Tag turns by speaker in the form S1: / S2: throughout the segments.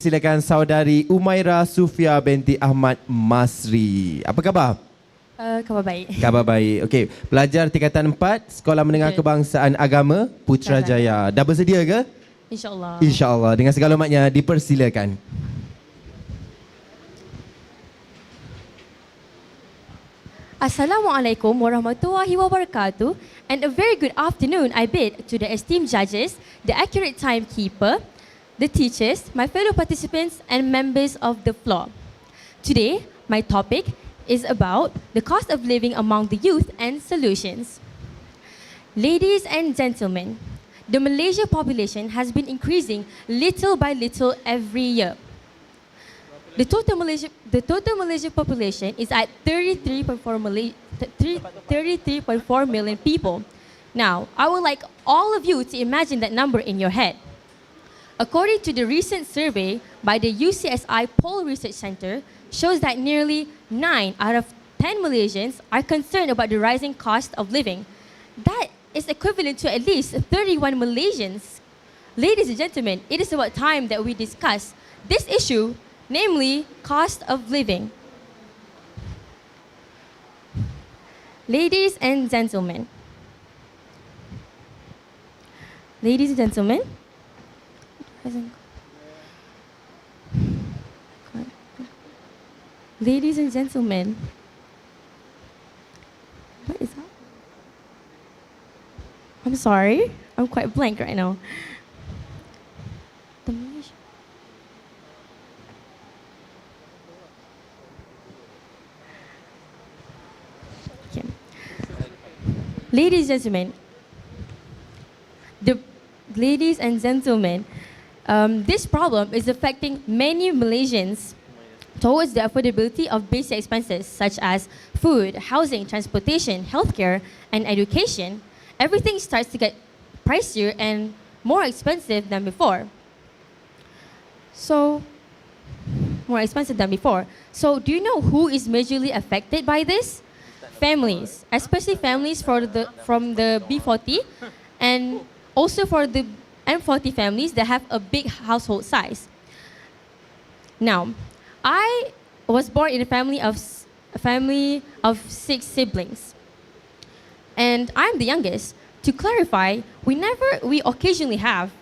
S1: dipersilakan saudari UMAIRA SUFIA binti AHMAD MASRI. Apa khabar?
S2: Khabar baik.
S1: Khabar baik. Okey, pelajar tingkatan 4 Sekolah Menengah Kebangsaan Agama Putrajaya. Dah bersedia ke?
S2: InsyaAllah.
S1: InsyaAllah. Dengan segala hormatnya dipersilakan.
S2: Assalamualaikum warahmatullahi wabarakatuh, and a very good afternoon I bid to the esteemed judges, the accurate timekeeper, the teachers, my fellow participants and members of the floor. Today, my topic is about the cost of living among the youth and solutions. Ladies and gentlemen, the Malaysia population has been increasing little by little every year. The total Malaysia population is at 33.4 million people. Now, I would like all of you to imagine that number in your head. According to the recent survey by the UCSI Poll Research Center, shows that nearly 9 out of 10 Malaysians are concerned about the rising cost of living. That is equivalent to at least 31 Malaysians. Ladies and gentlemen, it is about time that we discuss this issue, namely cost of living. Ladies and gentlemen. Ladies and gentlemen. Ladies and gentlemen. What is that? I'm sorry. I'm quite blank right now. Ladies and gentlemen, this problem is affecting many Malaysians towards the affordability of basic expenses such as food, housing, transportation, healthcare, and education. Everything starts to get pricier and more expensive than before. So, do you know who is majorly affected by this? Families, especially families from the B40 and also for the M40 families that have a big household size. Now, I was born in a family of 6 siblings, and I'm the youngest. To clarify, we occasionally have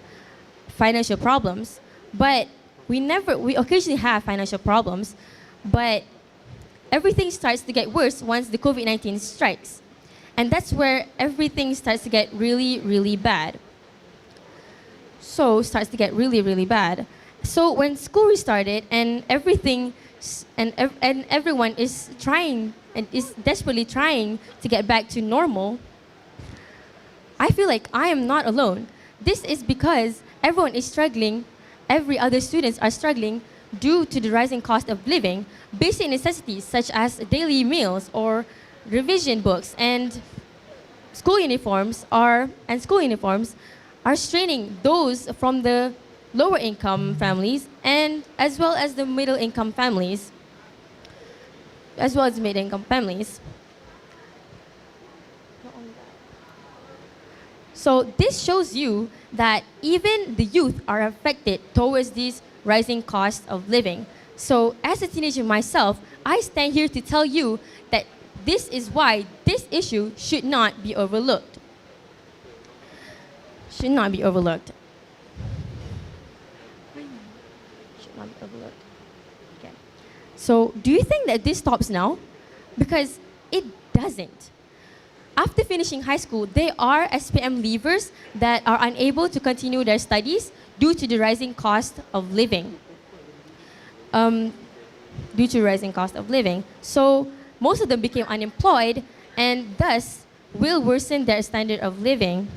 S2: financial problems, but everything starts to get worse once the COVID-19 strikes. And that's where everything starts to get really, really bad. So when school restarted and everyone is trying and is desperately trying to get back to normal, I feel like I am not alone. This is because everyone is struggling, every other students are struggling due to the rising cost of living. Basic necessities such as daily meals or revision books and school uniforms are straining those from the lower income families and as well as the middle income families. So this shows you that even the youth are affected towards these rising cost of living. So as a teenager myself, I stand here to tell you that this is why this issue should not be overlooked. Okay. So do you think that this stops now? Because it doesn't. After finishing high school, there are SPM leavers that are unable to continue their studies due to the rising cost of living. So most of them became unemployed and thus will worsen their standard of living.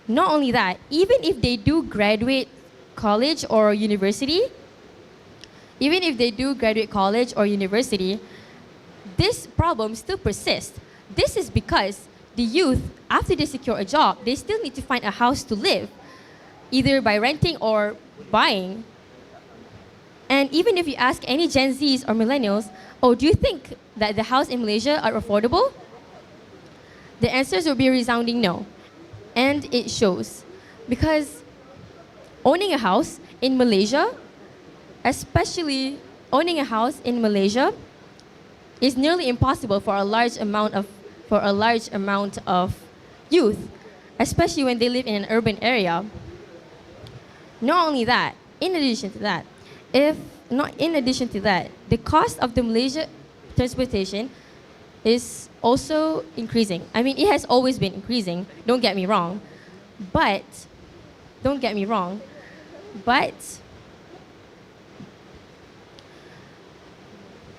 S2: Not only that, even if they do graduate college or university, this problem still persists. This is because the youth, after they secure a job, they still need to find a house to live, either by renting or buying. And even if you ask any Gen Zs or millennials, do you think that the house in Malaysia are affordable? The answers will be a resounding no. And it shows. Because owning a house in Malaysia especially owning a house in Malaysia is nearly impossible for a large amount of youth, especially when they live in an urban area. Not only that, in addition to that, the cost of the Malaysia transportation is also increasing. I mean, it has always been increasing, don't get me wrong, but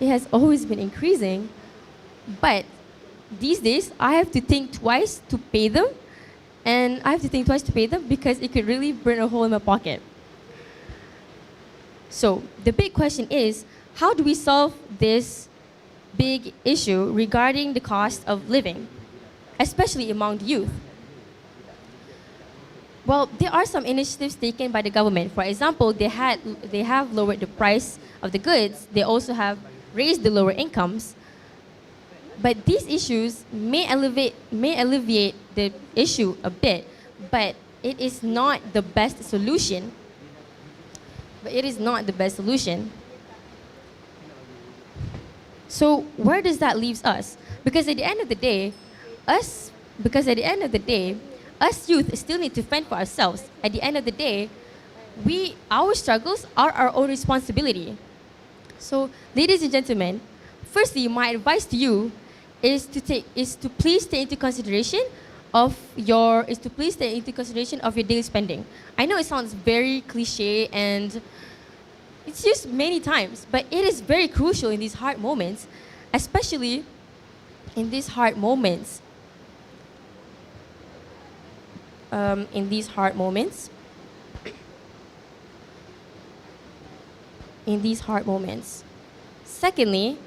S2: it has always been increasing, but these days I have to think twice to pay them, because it could really burn a hole in my pocket. So the big question is, how do we solve this big issue regarding the cost of living, especially among the youth? Well, there are some initiatives taken by the government. For example, they have lowered the price of the goods. They also have raised the lower incomes. But these issues may alleviate the issue a bit, but it is not the best solution. So where does that leave us? Because at the end of the day, us youth still need to fend for ourselves. At the end of the day, our struggles are our own responsibility. So, ladies and gentlemen, firstly, my advice to you is to please take into consideration of your daily spending. I know it sounds very cliche and it's used many times, but it is very crucial in these hard moments, especially in these hard moments. Secondly,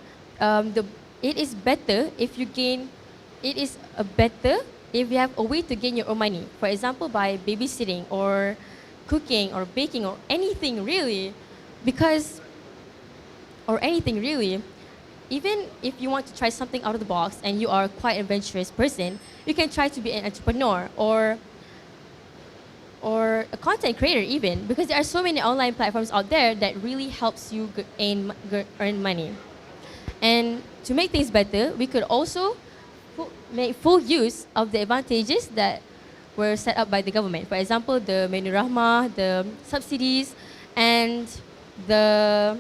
S2: it is better if you have a way to gain your own money. For example, by babysitting or cooking or baking or anything really. Even if you want to try something out of the box and you are quite an adventurous person, you can try to be an entrepreneur or a content creator even, because there are so many online platforms out there that really helps you earn money. And to make things better, we could also make full use of the advantages that were set up by the government. For example, the Menu Rahmah, the subsidies, and the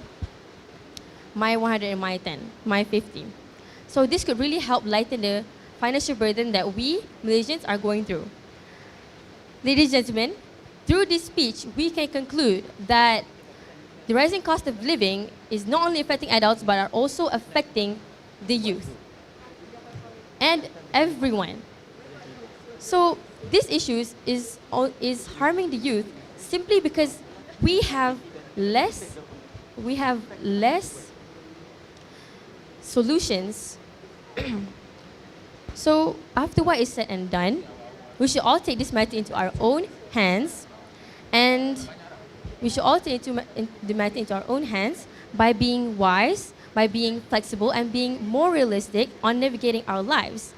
S2: My 100 and My 10, My 50. So this could really help lighten the financial burden that we Malaysians are going through. Ladies and gentlemen, through this speech, we can conclude that the rising cost of living is not only affecting adults, but are also affecting the youth and everyone. So these issues is harming the youth simply because we have less solutions. So after what is said and done, we should all take this matter into our own hands, and by being wise, by being flexible, and being more realistic on navigating our lives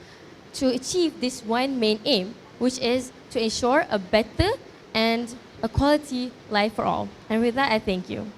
S2: to achieve this one main aim, which is to ensure a better and a quality life for all. And with that, I thank you.